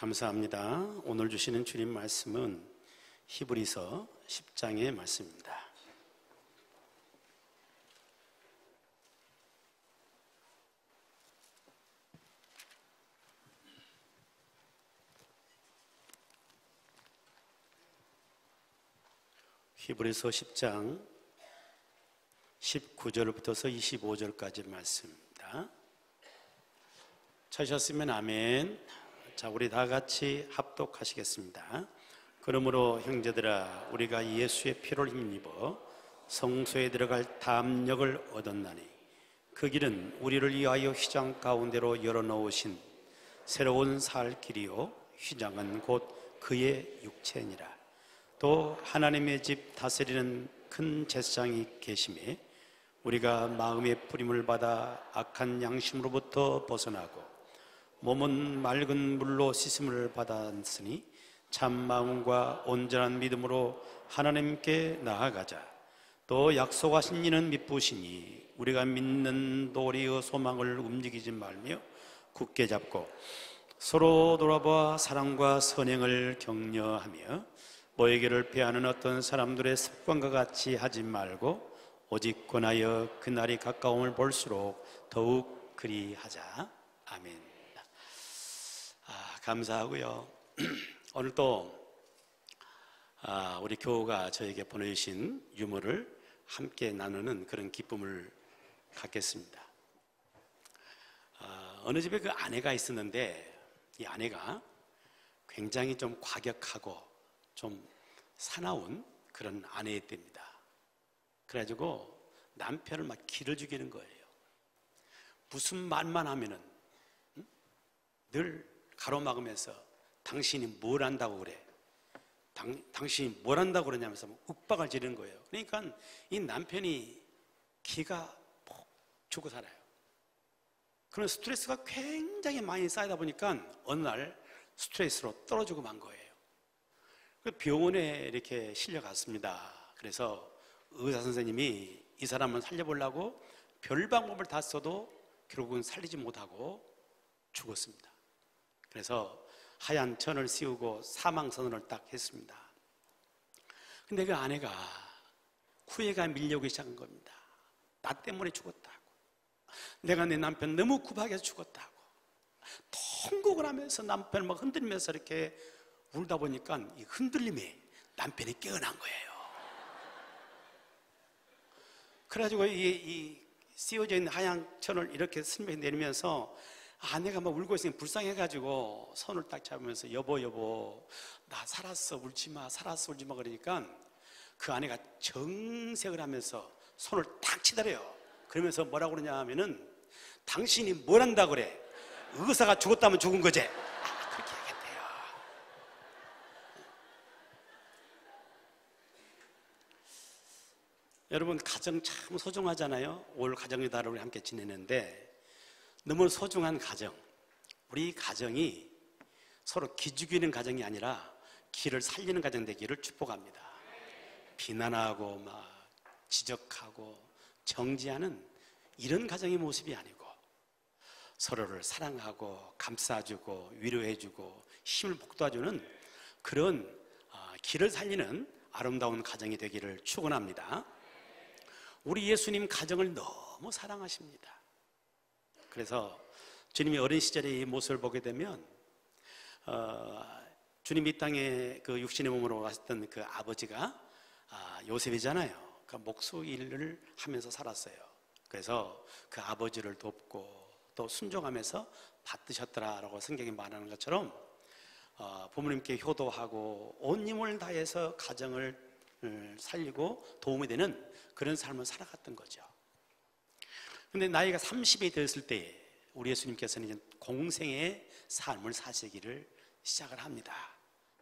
감사합니다. 오늘 주시는 주님 말씀은 히브리서 10장의 말씀입니다. 히브리서 10장 19절부터서 25절까지 말씀입니다. 찾으셨으면 아멘. 자, 우리 다 같이 합독하시겠습니다. 그러므로 형제들아, 우리가 예수의 피를 힘입어 성소에 들어갈 담력을 얻었나니 그 길은 우리를 위하여 휘장 가운데로 열어놓으신 새로운 살 길이요, 휘장은 곧 그의 육체니라. 또 하나님의 집 다스리는 큰 제사장이 계심에 우리가 마음의 뿌림을 받아 악한 양심으로부터 벗어나고 몸은 맑은 물로 씻음을 받았으니 참 마음과 온전한 믿음으로 하나님께 나아가자. 또 약속하신 이는 미쁘시니 우리가 믿는 도리의 소망을 움직이지 말며 굳게 잡고 서로 돌아봐 사랑과 선행을 격려하며 모에게를 패하는 어떤 사람들의 습관과 같이 하지 말고 오직 권하여 그날이 가까움을 볼수록 더욱 그리하자. 아멘. 감사하고요. 오늘 또 우리 교우가 저에게 보내주신 유머를 함께 나누는 그런 기쁨을 갖겠습니다. 어느 집에 그 아내가 있었는데 이 아내가 굉장히 좀 과격하고 좀 사나운 그런 아내였답니다. 그래가지고 남편을 막 기를 죽이는 거예요. 무슨 말만 하면은 늘 가로막으면서 당신이 뭘 한다고 그래? 당신이 뭘 한다고 그러냐면서 윽박을 지르는 거예요. 그러니까 이 남편이 기가 푹 죽고 살아요. 그런 스트레스가 굉장히 많이 쌓이다 보니까 어느 날 스트레스로 떨어지고 만 거예요. 병원에 이렇게 실려갔습니다. 그래서 의사 선생님이 이 사람을 살려보려고 별 방법을 다 써도 결국은 살리지 못하고 죽었습니다. 그래서 하얀 천을 씌우고 사망선언을 딱 했습니다. 근데 그 아내가 후회가 밀려오기 시작한 겁니다. 나 때문에 죽었다고, 내가 내 남편 너무 구박해서 죽었다고 통곡을 하면서 남편을 막 흔들면서 이렇게 울다 보니까 이 흔들림에 남편이 깨어난 거예요. 그래가지고 이 씌워져 있는 하얀 천을 이렇게 슬며시 내리면서 아내가 막 울고 있으니 불쌍해가지고 손을 딱 잡으면서 여보 나 살았어 울지마, 살았어 울지마. 그러니까 그 아내가 정색을 하면서 손을 탁 치더래요. 그러면서 뭐라고 그러냐 하면은 당신이 뭘 한다 그래? 의사가 죽었다면 죽은 거지? 그렇게 얘기했대요. 여러분, 가정 참 소중하잖아요. 올 가정의 달을 우리 함께 지내는데 너무 소중한 가정, 우리 가정이 서로 기죽이는 가정이 아니라 기를 살리는 가정 되기를 축복합니다. 비난하고 막 지적하고 정지하는 이런 가정의 모습이 아니고 서로를 사랑하고 감싸주고 위로해주고 힘을 북돋아주는 그런 기를 살리는 아름다운 가정이 되기를 축원합니다. 우리 예수님 가정을 너무 사랑하십니다. 그래서 주님이 어린 시절에 이 모습을 보게 되면 주님이 이 땅에 그 육신의 몸으로 왔던 그 아버지가 요셉이잖아요. 그 목수 일을 하면서 살았어요. 그래서 그 아버지를 돕고 또 순종하면서 받드셨더라라고 성경이 말하는 것처럼 부모님께 효도하고 온 힘을 다해서 가정을 살리고 도움이 되는 그런 삶을 살아갔던 거죠. 근데 나이가 30이 되었을 때 우리 예수님께서는 이제 공생의 삶을 사시기를 시작을 합니다.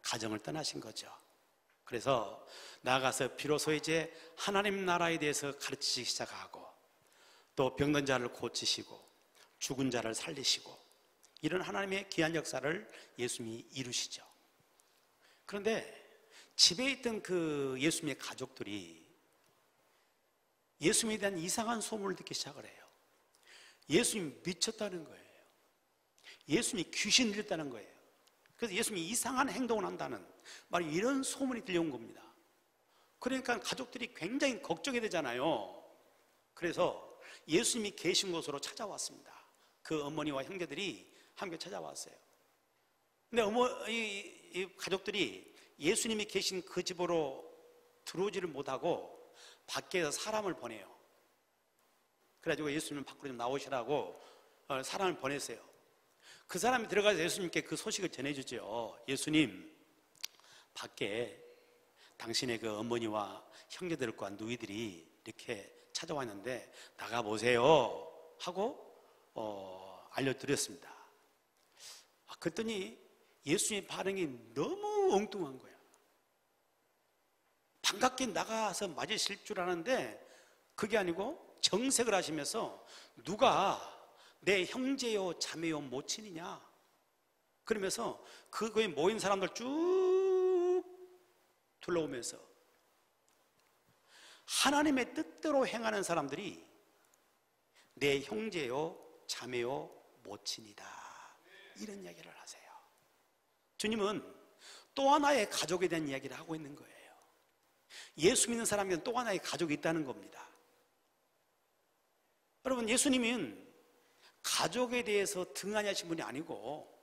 가정을 떠나신 거죠. 그래서 나아가서 비로소 이제 하나님 나라에 대해서 가르치기 시작하고 또 병든 자를 고치시고 죽은 자를 살리시고 이런 하나님의 귀한 역사를 예수님이 이루시죠. 그런데 집에 있던 그 예수님의 가족들이 예수님에 대한 이상한 소문을 듣기 시작을 해요. 예수님이 미쳤다는 거예요. 예수님이 귀신 들렸다는 거예요. 그래서 예수님이 이상한 행동을 한다는 바로 이런 소문이 들려온 겁니다. 그러니까 가족들이 굉장히 걱정이 되잖아요. 그래서 예수님이 계신 곳으로 찾아왔습니다. 그 어머니와 형제들이 함께 찾아왔어요. 근데 이 가족들이 예수님이 계신 그 집으로 들어오지를 못하고 밖에서 사람을 보내요. 그래가지고 예수님 밖으로 좀 나오시라고 사람을 보냈어요. 그 사람이 들어가서 예수님께 그 소식을 전해주죠. 예수님, 밖에 당신의 그 어머니와 형제들과 누이들이 이렇게 찾아왔는데 나가보세요 하고 알려드렸습니다. 그랬더니 예수님의 반응이 너무 엉뚱한 거야. 반갑게 나가서 맞으실 줄 아는데 그게 아니고 정색을 하시면서 누가 내 형제요 자매요 모친이냐 그러면서 그거에 모인 사람들 쭉 둘러오면서 하나님의 뜻대로 행하는 사람들이 내 형제요 자매요 모친이다 이런 이야기를 하세요. 주님은 또 하나의 가족에 대한 이야기를 하고 있는 거예요. 예수 믿는 사람에게는 또 하나의 가족이 있다는 겁니다. 여러분, 예수님은 가족에 대해서 등한하신 분이 아니고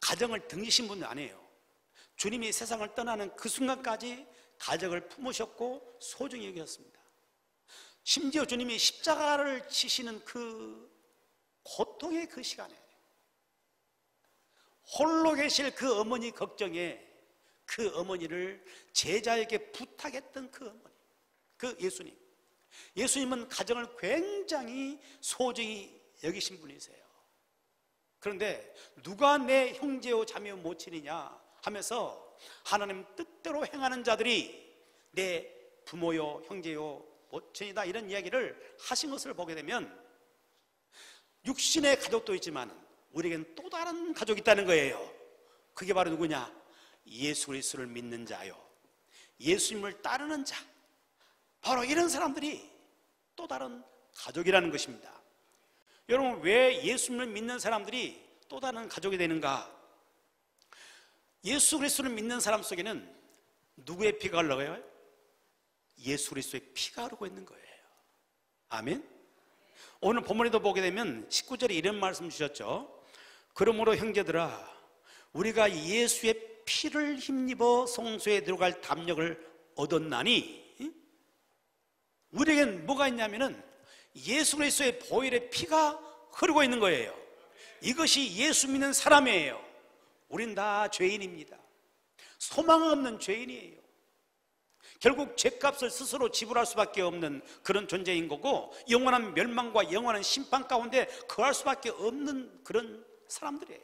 가정을 등지신 분이 아니에요. 주님이 세상을 떠나는 그 순간까지 가족을 품으셨고 소중히 여기셨습니다. 심지어 주님이 십자가를 치시는 그 고통의 그 시간에 홀로 계실 그 어머니 걱정에 그 어머니를 제자에게 부탁했던 그 어머니, 그 예수님. 예수님은 가정을 굉장히 소중히 여기신 분이세요. 그런데 누가 내 형제요 자매요 모친이냐 하면서 하나님 뜻대로 행하는 자들이 내 부모요 형제요 모친이다 이런 이야기를 하신 것을 보게 되면 육신의 가족도 있지만 우리에겐 또 다른 가족이 있다는 거예요. 그게 바로 누구냐? 예수 그리스도를 믿는 자요, 예수님을 따르는 자, 바로 이런 사람들이 또 다른 가족이라는 것입니다. 여러분, 왜 예수님을 믿는 사람들이 또 다른 가족이 되는가? 예수 그리스도를 믿는 사람 속에는 누구의 피가 흘러가요? 예수 그리스도의 피가 흐르고 있는 거예요. 아멘. 오늘 본문에도 보게 되면 19절에 이런 말씀 주셨죠. 그러므로 형제들아, 우리가 예수의 피를 힘입어 성소에 들어갈 담력을 얻었나니, 우리에겐 뭐가 있냐면은 예수 그리스도의 보혈의 피가 흐르고 있는 거예요. 이것이 예수 믿는 사람이에요. 우린 다 죄인입니다. 소망 없는 죄인이에요. 결국 죄값을 스스로 지불할 수밖에 없는 그런 존재인 거고, 영원한 멸망과 영원한 심판 가운데 거할 수밖에 없는 그런 사람들이에요.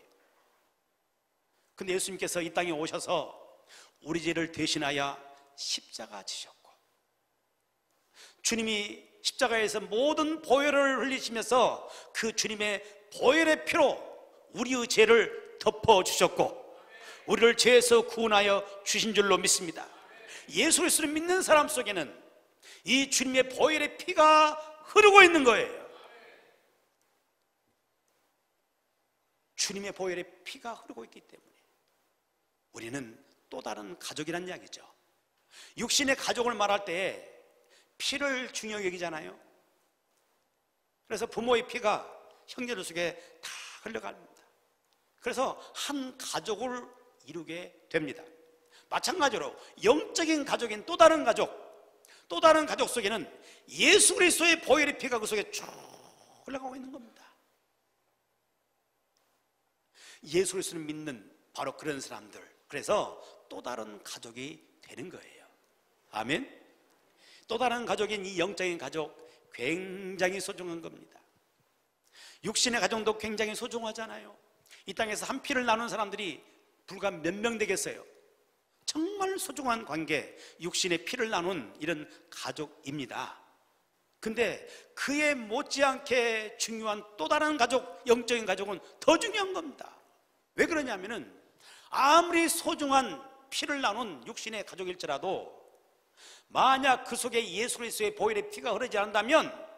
근데 예수님께서 이 땅에 오셔서 우리 죄를 대신하여 십자가 지셨고, 주님이 십자가에서 모든 보혈을 흘리시면서 그 주님의 보혈의 피로 우리의 죄를 덮어주셨고 우리를 죄에서 구원하여 주신 줄로 믿습니다. 예수 그리스도를 믿는 사람 속에는 이 주님의 보혈의 피가 흐르고 있는 거예요. 주님의 보혈의 피가 흐르고 있기 때문에 우리는 또 다른 가족이란 이야기죠. 육신의 가족을 말할 때 피를 중요하게 여기잖아요. 그래서 부모의 피가 형제들 속에 다 흘러갑니다. 그래서 한 가족을 이루게 됩니다. 마찬가지로 영적인 가족인 또 다른 가족 속에는 예수 그리스도의 보혈의 피가 그 속에 쭉 흘러가고 있는 겁니다. 예수 그리스도를 믿는 바로 그런 사람들, 그래서 또 다른 가족이 되는 거예요. 아멘. 또 다른 가족인 이 영적인 가족 굉장히 소중한 겁니다. 육신의 가정도 굉장히 소중하잖아요. 이 땅에서 한 피를 나눈 사람들이 불과 몇 명 되겠어요. 정말 소중한 관계, 육신의 피를 나눈 이런 가족입니다. 근데 그에 못지않게 중요한 또 다른 가족, 영적인 가족은 더 중요한 겁니다. 왜 그러냐면은 아무리 소중한 피를 나눈 육신의 가족일지라도 만약 그 속에 예수 그리스도의 보혈의 피가 흐르지 않는다면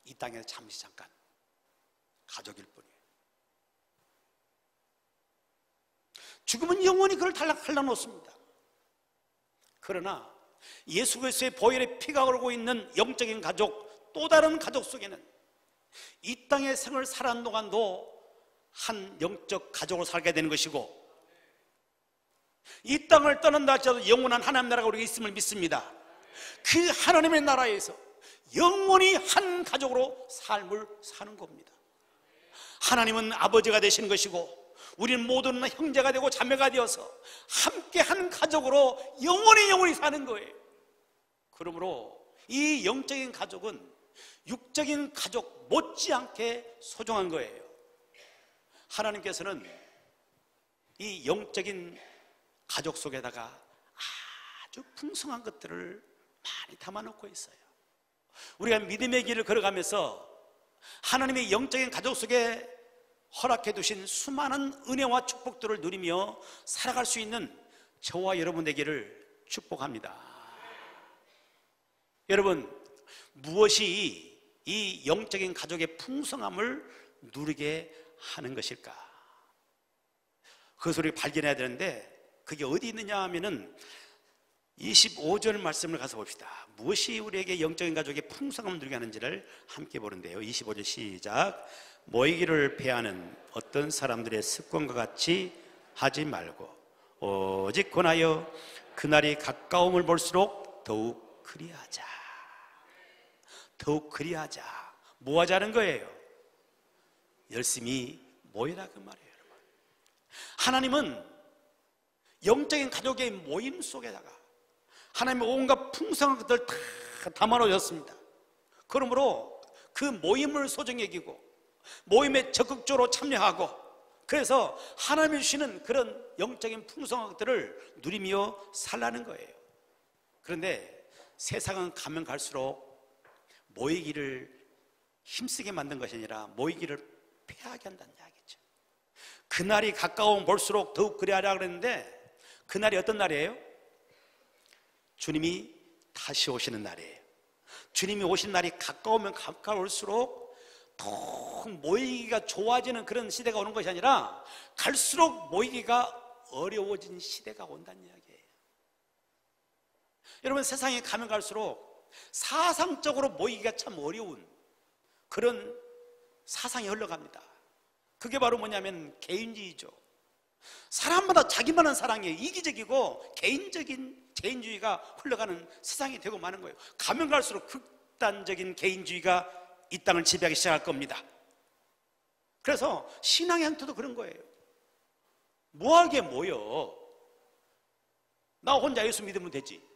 이 땅에서 잠시 잠깐 가족일 뿐이에요. 죽으면 영원히 그를 갈라놓습니다. 그러나 예수 그리스도의 보혈의 피가 흐르고 있는 영적인 가족, 또 다른 가족 속에는 이 땅의 생을 살아가는 동안도 한 영적 가족으로 살게 되는 것이고, 이 땅을 떠난다 할지라도 영원한 하나님 나라가 우리가 있음을 믿습니다. 그 하나님의 나라에서 영원히 한 가족으로 삶을 사는 겁니다. 하나님은 아버지가 되시는 것이고, 우리는 모두는 형제가 되고 자매가 되어서 함께 한 가족으로 영원히 사는 거예요. 그러므로 이 영적인 가족은 육적인 가족 못지않게 소중한 거예요. 하나님께서는 이 영적인 가족 속에다가 아주 풍성한 것들을 많이 담아놓고 있어요. 우리가 믿음의 길을 걸어가면서 하나님의 영적인 가족 속에 허락해 두신 수많은 은혜와 축복들을 누리며 살아갈 수 있는 저와 여러분 되기를 축복합니다. 여러분, 무엇이 이 영적인 가족의 풍성함을 누리게 하는 것일까? 그것을 우리가 발견해야 되는데, 그게 어디 있느냐 하면은 25절 말씀을 가서 봅시다. 무엇이 우리에게 영적인 가족의 풍성함을 누리게 하는지를 함께 보는데요. 25절 시작. 모이기를 패하는 어떤 사람들의 습관과 같이 하지 말고 오직 권하여 그날이 가까움을 볼수록 더욱 그리하자. 더욱 그리하자. 뭐 하자는 거예요? 열심히 모이라 그 말이에요. 여러분, 하나님은 영적인 가족의 모임 속에다가 하나님의 온갖 풍성한 것들을 다 담아놓으셨습니다. 그러므로 그 모임을 소중히 여기고 모임에 적극적으로 참여하고, 그래서 하나님이 주시는 그런 영적인 풍성한 것들을 누리며 살라는 거예요. 그런데 세상은 가면 갈수록 모이기를 힘쓰게 만든 것이 아니라 모이기를 패하게 한다는 이야기죠. 그날이 가까우면 볼수록 더욱 그리하라 그랬는데, 그날이 어떤 날이에요? 주님이 다시 오시는 날이에요. 주님이 오신 날이 가까우면 가까울수록 더 모이기가 좋아지는 그런 시대가 오는 것이 아니라 갈수록 모이기가 어려워진 시대가 온다는 이야기예요. 여러분, 세상에 가면 갈수록 사상적으로 모이기가 참 어려운 그런 사상이 흘러갑니다. 그게 바로 뭐냐면 개인주의죠. 사람마다 자기만한 사랑이에요. 이기적이고 개인주의가 흘러가는 세상이 되고 마는 거예요. 가면 갈수록 극단적인 개인주의가 이 땅을 지배하기 시작할 겁니다. 그래서 신앙의 형태도 그런 거예요. 뭐하게 모여? 나 혼자 예수 믿으면 되지.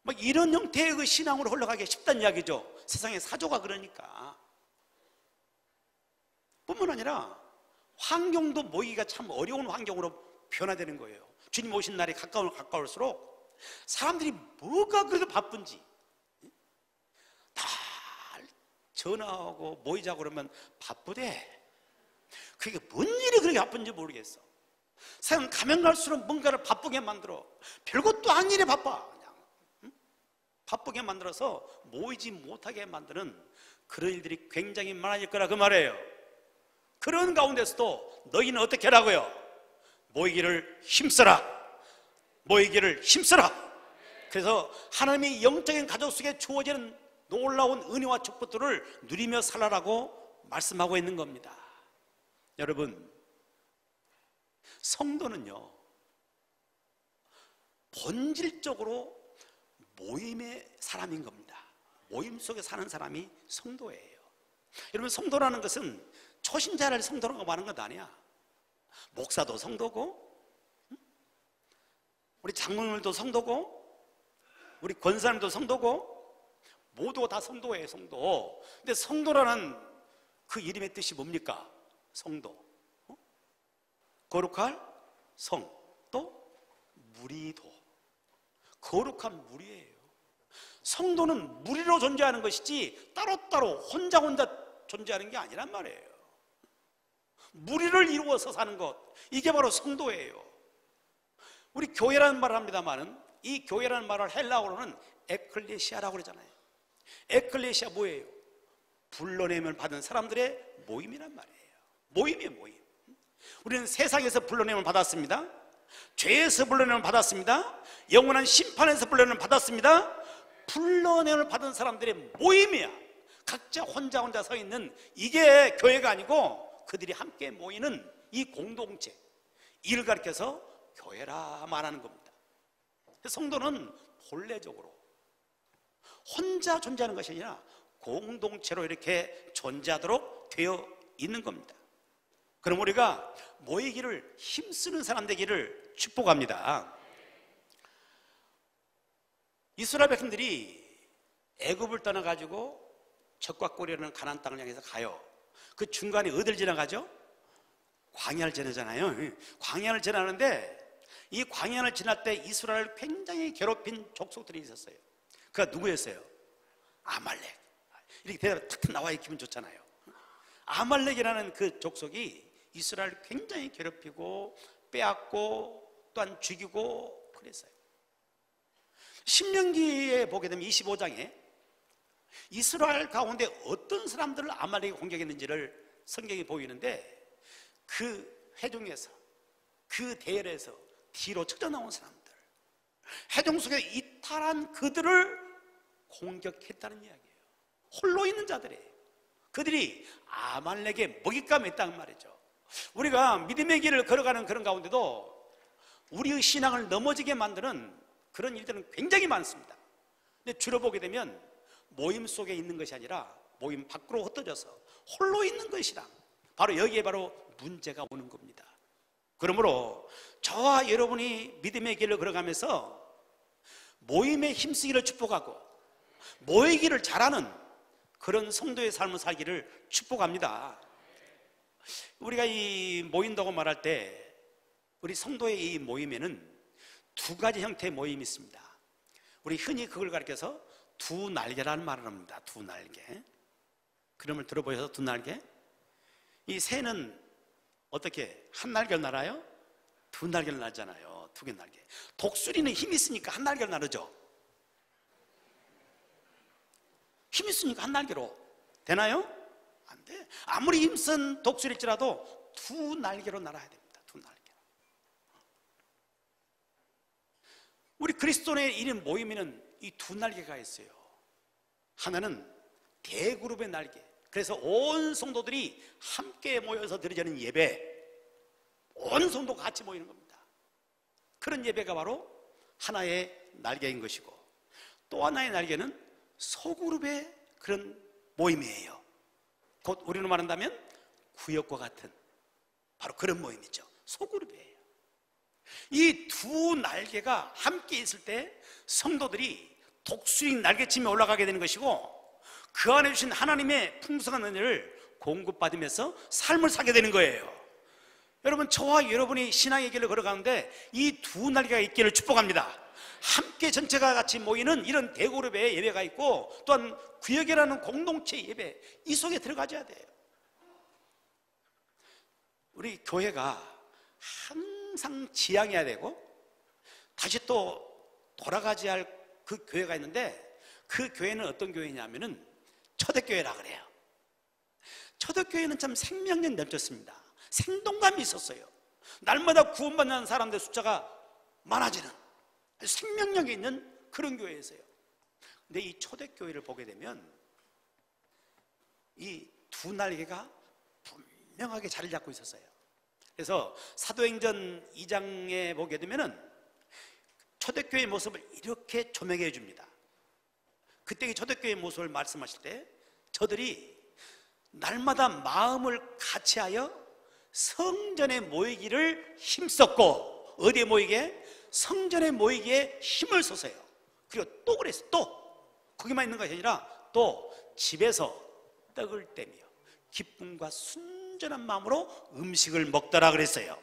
막 이런 형태의 그 신앙으로 흘러가기 쉽다는 이야기죠. 세상의 사조가 그러니까. 뿐만 아니라 환경도 모이기가 참 어려운 환경으로 변화되는 거예요. 주님 오신 날이 가까울수록 사람들이 뭐가 그렇게 바쁜지, 다 전화하고 모이자고 그러면 바쁘대. 그게 뭔 일이 그렇게 바쁜지 모르겠어. 사람 가면 갈수록 뭔가를 바쁘게 만들어. 별것도 아닌 일에 바빠. 그냥 바쁘게 만들어서 모이지 못하게 만드는 그런 일들이 굉장히 많아질 거라 그 말이에요. 그런 가운데서도 너희는 어떻게 하라고요? 모이기를 힘써라. 모이기를 힘써라. 그래서 하나님이 영적인 가족 속에 주어지는 놀라운 은혜와 축복들을 누리며 살아라고 말씀하고 있는 겁니다. 여러분, 성도는요, 본질적으로 모임의 사람인 겁니다. 모임 속에 사는 사람이 성도예요. 여러분, 성도라는 것은 초신자를 성도라고 말하는 것 아니야. 목사도 성도고, 우리 장로님도 성도고, 우리 권사님도 성도고, 모두가 다 성도예요. 성도. 근데 성도라는 그 이름의 뜻이 뭡니까? 성도, 거룩할 성, 또 무리도. 거룩한 무리예요. 성도는 무리로 존재하는 것이지 따로따로 혼자 존재하는 게 아니란 말이에요. 무리를 이루어서 사는 것, 이게 바로 성도예요. 우리 교회라는 말을 합니다만은 이 교회라는 말을 헬라어로는 에클레시아라고 그러잖아요. 에클레시아 뭐예요? 불러내임을 받은 사람들의 모임이란 말이에요. 모임이에요, 모임. 우리는 세상에서 불러냄을 받았습니다. 죄에서 불러냄을 받았습니다. 영원한 심판에서 불러냄을 받았습니다. 불러냄을 받은 사람들의 모임이야. 각자 혼자 서 있는 이게 교회가 아니고 그들이 함께 모이는 이 공동체, 이를 가리켜서 교회라 말하는 겁니다. 성도는 본래적으로 혼자 존재하는 것이 아니라 공동체로 이렇게 존재하도록 되어 있는 겁니다. 그럼 우리가 모이기를 힘쓰는 사람 되기를 축복합니다. 이스라엘 백성들이 애굽을 떠나가지고 적과 꼬리라는 가나안 땅을 향해서 가요. 그 중간에 어딜 지나가죠? 광야를 지나잖아요. 광야를 지나는데 이 광야를 지날 때 이스라엘을 굉장히 괴롭힌 족속들이 있었어요. 그가 누구였어요? 아말렉. 이렇게 대답이 탁 나와야 기분 좋잖아요. 아말렉이라는 그 족속이 이스라엘을 굉장히 괴롭히고 빼앗고 또한 죽이고 그랬어요. 신명기에 보게 되면 25장에 이스라엘 가운데 어떤 사람들을 아말렉이 공격했는지를 성경이 보이는데 그 회중에서, 그 대열에서 뒤로 쳐져나온 사람들, 회중 속에 이탈한 그들을 공격했다는 이야기예요. 홀로 있는 자들이에요. 그들이 아말렉의 먹잇감이었단 말이죠. 우리가 믿음의 길을 걸어가는 그런 가운데도 우리의 신앙을 넘어지게 만드는 그런 일들은 굉장히 많습니다. 근데 주로 보게 되면 모임 속에 있는 것이 아니라 모임 밖으로 흩어져서 홀로 있는 것이라, 바로 여기에 바로 문제가 오는 겁니다. 그러므로 저와 여러분이 믿음의 길을 걸어가면서 모임에 힘쓰기를 축복하고 모이기를 잘하는 그런 성도의 삶을 살기를 축복합니다. 우리가 이 모인다고 말할 때 우리 성도의 이 모임에는 두 가지 형태의 모임이 있습니다. 우리 흔히 그걸 가리켜서 두 날개라는 말을 합니다. 두 날개. 그림을 들어보셔서 두 날개. 이 새는 어떻게 한 날개를 날아요? 두 날개를 날잖아요. 두 개 날개. 독수리는 힘이 있으니까 한 날개를 나르죠. 힘이 있으니까 한 날개로 되나요? 안 돼. 아무리 힘쓴 독수리일지라도 두 날개로 날아야 됩니다. 두 날개. 우리 그리스도인의 이름 모임에는 이 두 날개가 있어요. 하나는 대그룹의 날개. 그래서 온 성도들이 함께 모여서 드려지는 예배, 온 성도가 같이 모이는 겁니다. 그런 예배가 바로 하나의 날개인 것이고, 또 하나의 날개는 소그룹의 그런 모임이에요. 곧 우리로 말한다면 구역과 같은 바로 그런 모임이죠. 소그룹이에요. 이 두 날개가 함께 있을 때 성도들이 독수리 날개침에 올라가게 되는 것이고, 그 안에 주신 하나님의 풍성한 은혜를 공급받으면서 삶을 살게 되는 거예요. 여러분, 저와 여러분이 신앙의 길을 걸어가는데 이 두 날개가 있기를 축복합니다. 함께 전체가 같이 모이는 이런 대그룹의 예배가 있고, 또한 구역이라는 공동체 예배, 이 속에 들어가줘야 돼요. 우리 교회가 항상 지향해야 되고 다시 또 돌아가지 할 그 교회가 있는데, 그 교회는 어떤 교회냐면은 초대교회라 그래요. 초대교회는 참 생명력 넘쳤습니다. 생동감이 있었어요. 날마다 구원받는 사람들 숫자가 많아지는 생명력이 있는 그런 교회였어요. 근데 이 초대교회를 보게 되면 이 두 날개가 분명하게 자리 잡고 있었어요. 그래서 사도행전 2장에 보게 되면은 초대교회의 모습을 이렇게 조명해 줍니다. 그때 이 초대교회의 모습을 말씀하실 때 저들이 날마다 마음을 같이하여 성전에 모이기를 힘썼고, 어디에 모이게? 성전에 모이기에 힘을 쏟아요. 그리고 또 그랬어요. 또 거기만 있는 것이 아니라 또 집에서 떡을 떼며 기쁨과 순전한 마음으로 음식을 먹더라 그랬어요.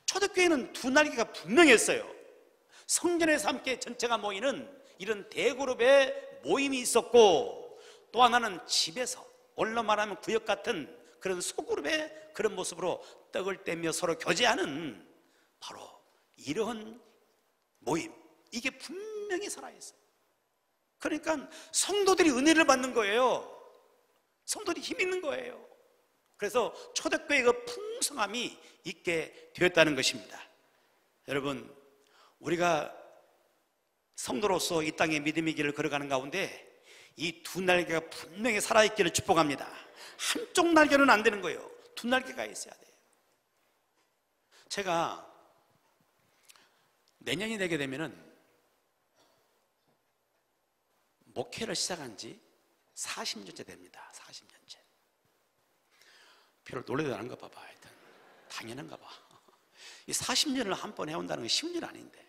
초대교회는 두 날개가 분명했어요. 성전에서 함께 전체가 모이는 이런 대그룹의 모임이 있었고, 또 하나는 집에서, 원로 말하면 구역 같은 그런 소그룹의 그런 모습으로 떡을 떼며 서로 교제하는 바로 이러한 모임, 이게 분명히 살아있어요. 그러니까 성도들이 은혜를 받는 거예요. 성도들이 힘 있는 거예요. 그래서 초대교회의 그 풍성함이 있게 되었다는 것입니다. 여러분, 우리가 성도로서 이 땅의 믿음의 길을 걸어가는 가운데 이 두 날개가 분명히 살아있기를 축복합니다. 한쪽 날개는 안 되는 거예요. 두 날개가 있어야 돼요. 제가 내년이 되게 되면은 목회를 시작한 지 40년째 됩니다. 40년째. 별로 놀래도 않은가 봐봐. 하여튼 당연한가 봐. 이 40년을 한 번 해온다는 건 쉬운 일 아닌데.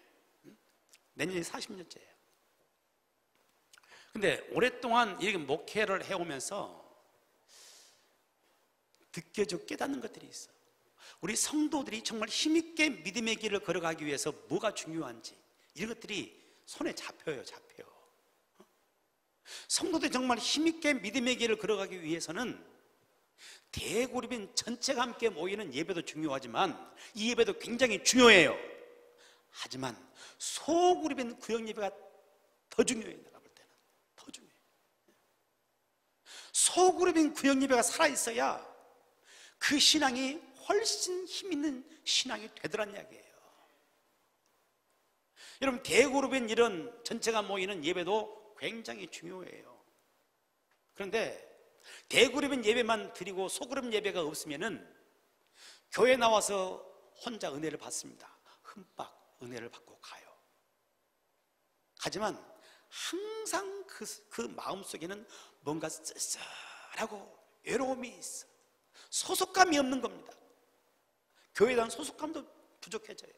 내년이 40년째예요. 근데 오랫동안 이렇게 목회를 해오면서 느껴져 깨닫는 것들이 있어. 우리 성도들이 정말 힘있게 믿음의 길을 걸어가기 위해서 뭐가 중요한지 이런 것들이 손에 잡혀요. 성도들이 정말 힘있게 믿음의 길을 걸어가기 위해서는 대그룹인 전체가 함께 모이는 예배도 중요하지만 이 예배도 굉장히 중요해요. 하지만 소그룹인 구역 예배가 더 중요해요. 내가 볼 때는 더 중요해요. 소그룹인 구역 예배가 살아있어야 그 신앙이 훨씬 힘있는 신앙이 되더란 이야기예요. 여러분, 대그룹인 이런 전체가 모이는 예배도 굉장히 중요해요. 그런데 대그룹인 예배만 드리고 소그룹 예배가 없으면은 교회 나와서 혼자 은혜를 받습니다. 흠박 은혜를 받고 가요. 하지만 항상 그 마음속에는 뭔가 쓸쓸하고 외로움이 있어. 소속감이 없는 겁니다. 교회에 대한 소속감도 부족해져요.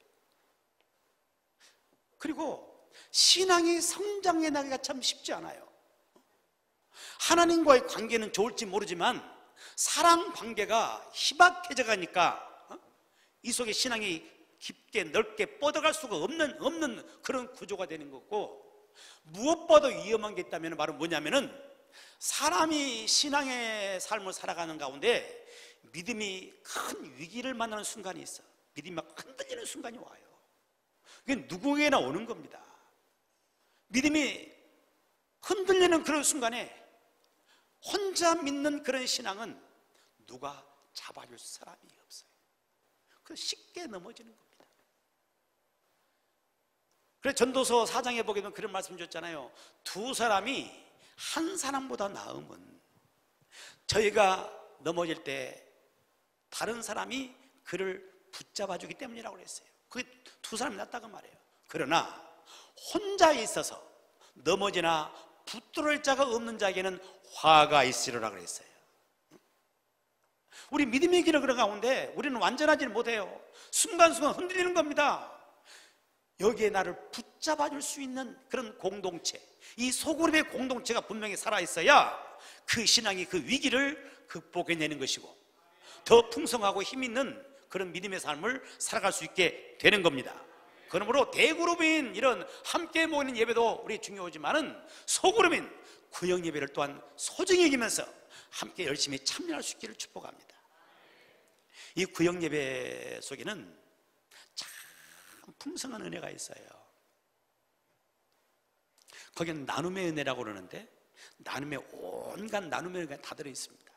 그리고 신앙이 성장해 나가기가 참 쉽지 않아요. 하나님과의 관계는 좋을지 모르지만 사랑 관계가 희박해져 가니까 이 속에 신앙이 깊게 넓게 뻗어갈 수가 없는 그런 구조가 되는 거고, 무엇보다도 위험한 게 있다면 바로 뭐냐면은 사람이 신앙의 삶을 살아가는 가운데 믿음이 큰 위기를 만나는 순간이 있어. 믿음이 막 흔들리는 순간이 와요. 그게 누구에게나 오는 겁니다. 믿음이 흔들리는 그런 순간에 혼자 믿는 그런 신앙은 누가 잡아줄 사람이 없어요. 그래서 쉽게 넘어지는 겁니다. 그래서 전도서 4장에 보게 되면 그런 말씀 주셨잖아요. 두 사람이 한 사람보다 나으면 저희가 넘어질 때 다른 사람이 그를 붙잡아주기 때문이라고 그랬어요. 그게 두 사람이 낫다고 말해요. 그러나 혼자 있어서 넘어지나 붙들을 자가 없는 자에게는 화가 있으리라 그랬어요. 우리 믿음의 길을 걸어 가운데 우리는 완전하지는 못해요. 순간순간 흔들리는 겁니다. 여기에 나를 붙잡아 줄 수 있는 그런 공동체, 이 소그룹의 공동체가 분명히 살아있어야 그 신앙이 그 위기를 극복해내는 것이고 더 풍성하고 힘있는 그런 믿음의 삶을 살아갈 수 있게 되는 겁니다. 그러므로 대그룹인 이런 함께 모이는 예배도 우리 중요하지만은 소그룹인 구역 예배를 또한 소중히 여기면서 함께 열심히 참여할 수 있기를 축복합니다. 이 구역 예배 속에는 참 풍성한 은혜가 있어요. 거기는 나눔의 은혜라고 그러는데 온갖 나눔의 은혜가 다 들어 있습니다.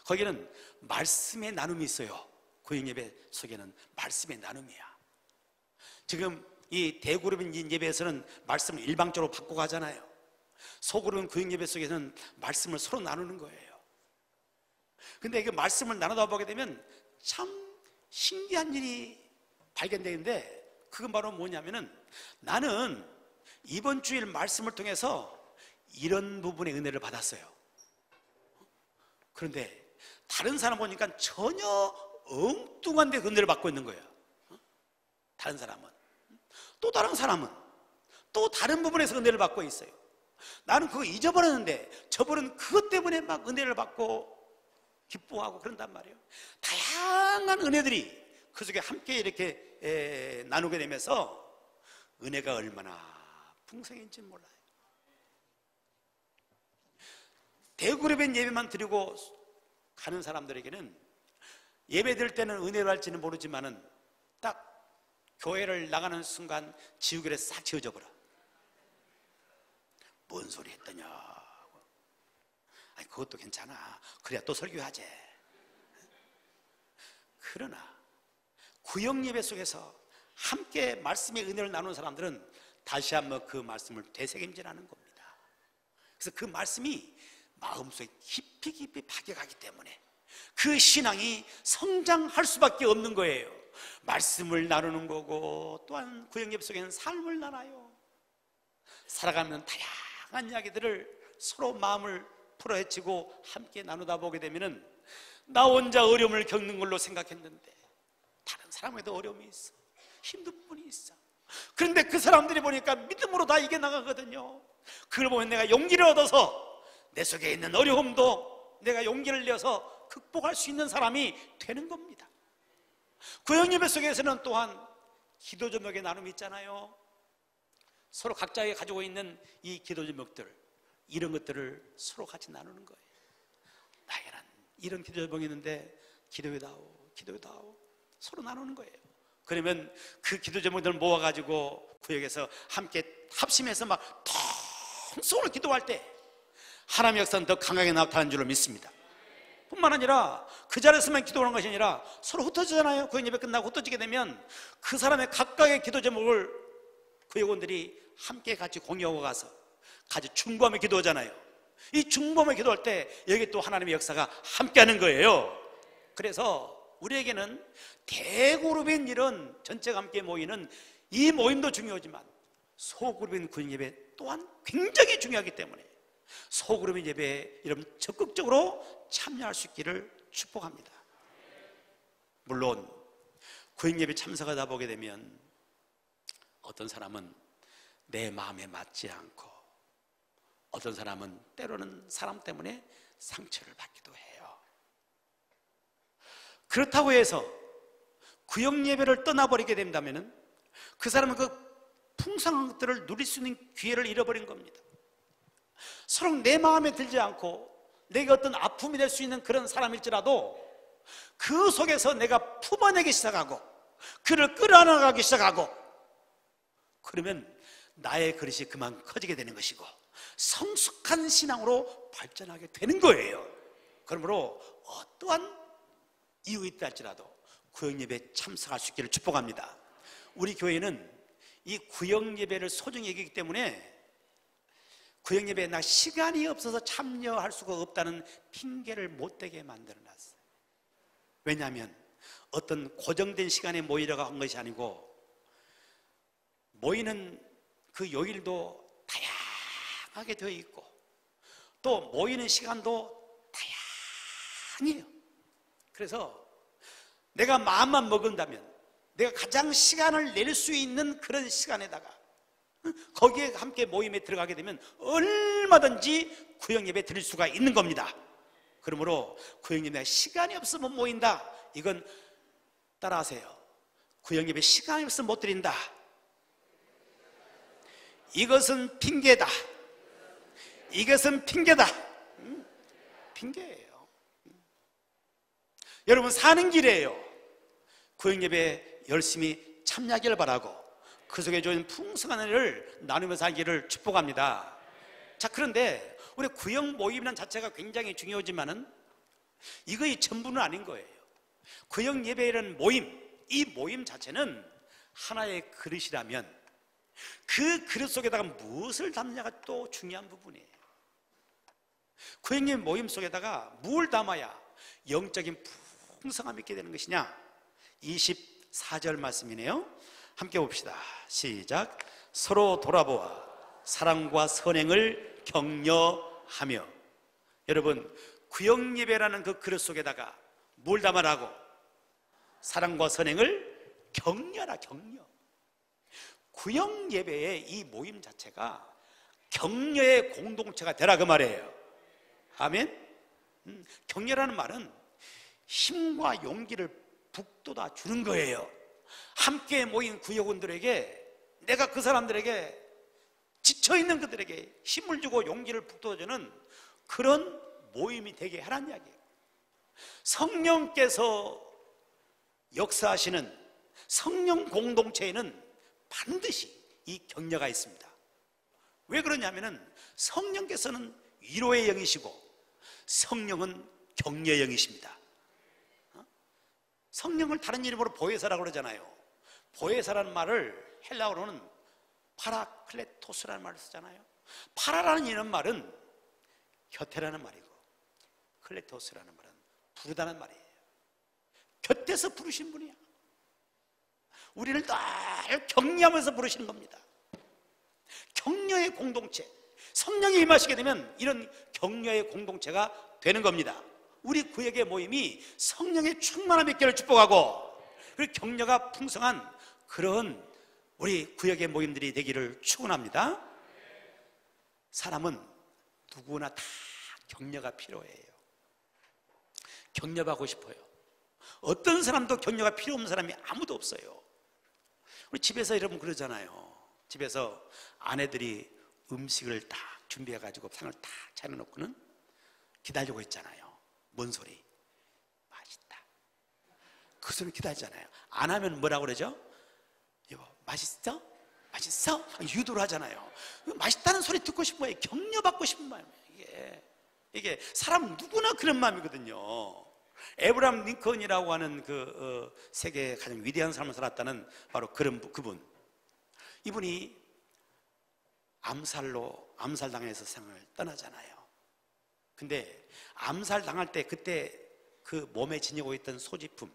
거기는 말씀의 나눔이 있어요. 구역 예배 속에는 말씀의 나눔이야. 지금 이 대그룹인 예배에서는 말씀을 일방적으로 받고 가잖아요. 소그룹인 구역 예배 속에서는 말씀을 서로 나누는 거예요. 근데 그 말씀을 나누다 보게 되면 참 신기한 일이 발견되는데 그건 바로 뭐냐면은 나는 이번 주일 말씀을 통해서 이런 부분의 은혜를 받았어요. 그런데 다른 사람 보니까 전혀 엉뚱한 데 은혜를 받고 있는 거예요. 다른 사람은 또 다른 사람은 또 다른 부분에서 은혜를 받고 있어요. 나는 그거 잊어버렸는데 저분은 그것 때문에 막 은혜를 받고 기뻐하고 그런단 말이에요. 다양한 은혜들이 그 속에 함께 이렇게 나누게 되면서 은혜가 얼마나 풍성인지 몰라요. 대그룹의 예배만 드리고 가는 사람들에게는 예배 드릴 때는 은혜를 할지는 모르지만은 딱 교회를 나가는 순간 지우개를 싹 지워져 버려. 뭔 소리 했더냐. 아니, 그것도 괜찮아. 그래야 또 설교하지. 그러나 구역 예배 속에서 함께 말씀의 은혜를 나누는 사람들은 다시 한번 그 말씀을 되새김질하는 겁니다. 그래서 그 말씀이 마음속에 깊이 깊이 박혀가기 때문에 그 신앙이 성장할 수밖에 없는 거예요. 말씀을 나누는 거고, 또한 구역 예배 속에는 삶을 나눠요. 살아가는 다양한 이야기들을 서로 마음을 풀어헤치고 함께 나누다 보게 되면은 나 혼자 어려움을 겪는 걸로 생각했는데 다른 사람에도 어려움이 있어, 힘든 부분이 있어. 그런데 그 사람들이 보니까 믿음으로 다 이겨나가거든요. 그걸 보면 내가 용기를 얻어서 내 속에 있는 어려움도 내가 용기를 내서 극복할 수 있는 사람이 되는 겁니다. 구역 예배 속에서는 또한 기도 제목의 나눔이 있잖아요. 서로 각자가 가지고 있는 이 기도 제목들, 이런 것들을 서로 같이 나누는 거예요. 나에게는 이런 기도 제목이 있는데 기도해다오, 기도해다오, 서로 나누는 거예요. 그러면 그 기도 제목들을 모아가지고 구역에서 함께 합심해서 막 통성으로 기도할 때 하나님의 역사는 더 강하게 나타나는 줄로 믿습니다. 뿐만 아니라 그 자리에서만 기도하는 것이 아니라 서로 흩어지잖아요. 구역 예배 끝나고 흩어지게 되면 그 사람의 각각의 기도 제목을 구역원들이 함께 같이 공유하고 가서 같이 중보하며 기도하잖아요. 이 중보하며 기도할 때 여기 또 하나님의 역사가 함께하는 거예요. 그래서 우리에게는 대그룹인 이런 전체가 함께 모이는 이 모임도 중요하지만 소그룹인 구역 예배 또한 굉장히 중요하기 때문에 소그룹인 예배에 여러분 적극적으로 참여할 수 있기를 축복합니다. 물론 구역 예배 참석하다 보게 되면 어떤 사람은 내 마음에 맞지 않고, 어떤 사람은 때로는 사람 때문에 상처를 받기도 해요. 그렇다고 해서 구역 예배를 떠나버리게 된다면 그 사람은 그 풍성한 것들을 누릴 수 있는 기회를 잃어버린 겁니다. 서로 내 마음에 들지 않고 내게 어떤 아픔이 될 수 있는 그런 사람일지라도 그 속에서 내가 품어내기 시작하고 그를 끌어안아가기 시작하고 그러면 나의 그릇이 그만 커지게 되는 것이고 성숙한 신앙으로 발전하게 되는 거예요. 그러므로 어떠한 이유 있다 할지라도 구역 예배에 참석할 수 있기를 축복합니다. 우리 교회는 이 구역 예배를 소중히 여기기 때문에 구역 예배에 나 시간이 없어서 참여할 수가 없다는 핑계를 못 대게 만들어놨어요. 왜냐하면 어떤 고정된 시간에 모이려고 한 것이 아니고 모이는 그 요일도 다양하게 되어 있고 또 모이는 시간도 다양해요. 그래서 내가 마음만 먹은다면 내가 가장 시간을 낼 수 있는 그런 시간에다가 거기에 함께 모임에 들어가게 되면 얼마든지 구역 예배 드릴 수가 있는 겁니다. 그러므로 구역 예배 시간이 없으면 모인다, 이건 따라하세요. 구역 예배 시간이 없으면 못 드린다, 이것은 핑계다. 이것은 핑계다. 핑계예요. 여러분 사는 길이에요. 구역 예배에 열심히 참여하기를 바라고 그 속에 주어진 풍성한 은혜를 나누며 살기를 축복합니다. 자, 그런데 우리 구역 모임이라는 자체가 굉장히 중요하지만은 이거의 전부는 아닌 거예요. 구역 예배라는 모임, 이 모임 자체는 하나의 그릇이라면 그 그릇 속에다가 무엇을 담느냐가 또 중요한 부분이에요. 구역 예배 모임 속에다가 뭘 담아야 영적인 풍성함이 있게 되는 것이냐? 24절 말씀이네요. 함께 봅시다. 시작. 서로 돌아보아 사랑과 선행을 격려하며. 여러분, 구역 예배라는 그 그릇 속에다가 뭘 담아라고? 사랑과 선행을 격려하라. 격려. 구역 예배의 이 모임 자체가 격려의 공동체가 되라, 그 말이에요. 아멘. 격려라는 말은 힘과 용기를 북돋아 주는 거예요. 함께 모인 구역원들에게, 내가 그 사람들에게, 지쳐있는 그들에게 힘을 주고 용기를 북돋아주는 그런 모임이 되게 하라는 이야기예요. 성령께서 역사하시는 성령 공동체에는 반드시 이 격려가 있습니다. 왜 그러냐면은 성령께서는 위로의 영이시고 성령은 격려의 영이십니다. 성령을 다른 이름으로 보혜사라고 그러잖아요. 보혜사라는 말을 헬라어로는 파라클레토스라는 말을 쓰잖아요. 파라라는 이런 말은 곁에라는 말이고, 클레토스라는 말은 부르다는 말이에요. 곁에서 부르신 분이야. 우리를 늘 격려하면서 부르시는 겁니다. 격려의 공동체, 성령이 임하시게 되면 이런 격려의 공동체가 되는 겁니다. 우리 구역의 모임이 성령의 충만함의 교회를 축복하고, 그리고 격려가 풍성한 그런 우리 구역의 모임들이 되기를 축원합니다. 사람은 누구나 다 격려가 필요해요. 격려받고 싶어요. 어떤 사람도 격려가 필요 없는 사람이 아무도 없어요. 우리 집에서 여러분 그러잖아요. 집에서 아내들이 음식을 딱 준비해가지고 상을 딱 차려놓고는 기다리고 있잖아요. 뭔 소리? 맛있다. 그 소리 기다리잖아요. 안 하면 뭐라고 그러죠? 이거 맛있어? 맛있어? 유도를 하잖아요. 맛있다는 소리 듣고 싶은 거예요. 격려받고 싶은 마음이에요. 이게 사람 누구나 그런 마음이거든요. 에브라함 링컨이라고 하는 세계의 가장 위대한 삶을 살았다는 바로 그분. 이분이 암살당해서 세상을 떠나잖아요. 근데 암살당할 때 그때 그 몸에 지니고 있던 소지품,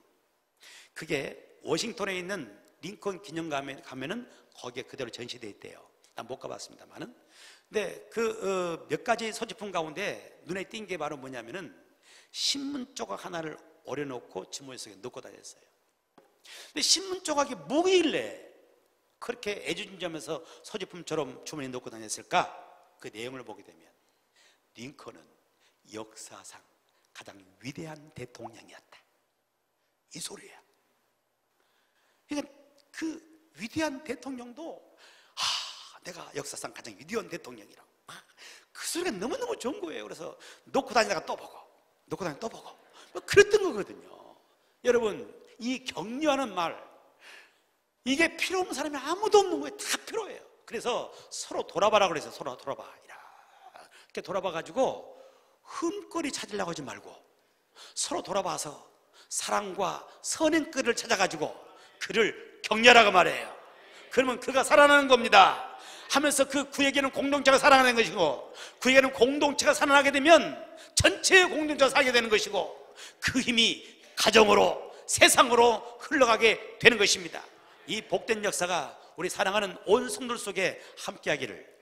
그게 워싱턴에 있는 링컨 기념관에 가면은 거기에 그대로 전시되어 있대요. 난 못 가봤습니다만은. 근데 몇 가지 소지품 가운데 눈에 띈 게 바로 뭐냐면은 신문 조각 하나를 오려놓고 주머니 속에 넣고 다녔어요. 근데 신문 조각이 뭐길래 그렇게 애지중지하면서 소지품처럼 주머니에 넣고 다녔을까? 그 내용을 보게 되면 링컨은 역사상 가장 위대한 대통령이었다, 이 소리야. 그러니까 그 위대한 대통령도 내가 역사상 가장 위대한 대통령이라고, 그 소리가 너무너무 좋은 거예요. 그래서 놓고 다니다가 또 보고, 놓고 다니다가 또 보고, 뭐 그랬던 거거든요. 여러분, 이 격려하는 말, 이게 필요 없는 사람이 아무도 없는 거예요. 다 필요해요. 그래서 서로 돌아봐라 그래서 서로 돌아봐, 이렇게 돌아봐가지고 흠거리 찾으려고 하지 말고 서로 돌아봐서 사랑과 선행 끈을 찾아가지고 그를 격려하라고 말해요. 그러면 그가 살아나는 겁니다. 하면서 그 구에게는 공동체가 살아나는 것이고, 구에게는 공동체가 살아나게 되면 전체의 공동체가 살게 되는 것이고, 그 힘이 가정으로 세상으로 흘러가게 되는 것입니다. 이 복된 역사가 우리 사랑하는 온 성도들 속에 함께하기를